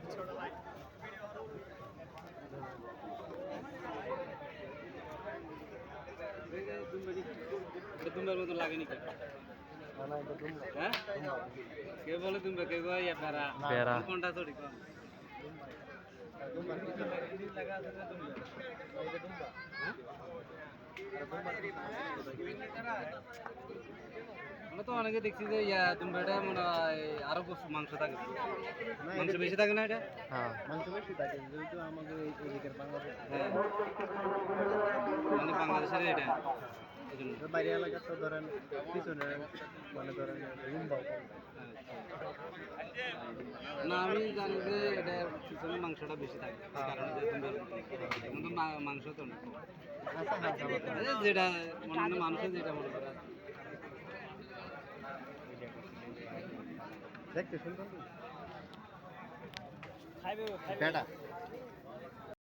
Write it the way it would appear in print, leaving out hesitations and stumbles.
ছোট ভাই দুম্বার মতো লাগেনি কেন? হ্যাঁ কে বলে দুম্বা কে বলে প্যারা কোনটা চড়ি কোন আমরা তো অনেকে দেখছি যে দুম্বাটা মনে হয় আরো মাংস থাকে, মাংস বেশি থাকে না এটা? হ্যাঁ মাংস বেশি থাকে যেহেতু আমাদের এদিকের বাংলাদেশ মানে বাংলাদেশের এটা বাইরে এলাকা তো ধরেন পিছনে মানে ধরেন না আমি জানি যে এটা পিছনে মাংসটা বেশি থাকে, কারণ যে কিন্তু মাংস তো না যেটা মনে হয় মানুষের যেটা মনে করে দেখতে শুনবেন খাইবে বেটা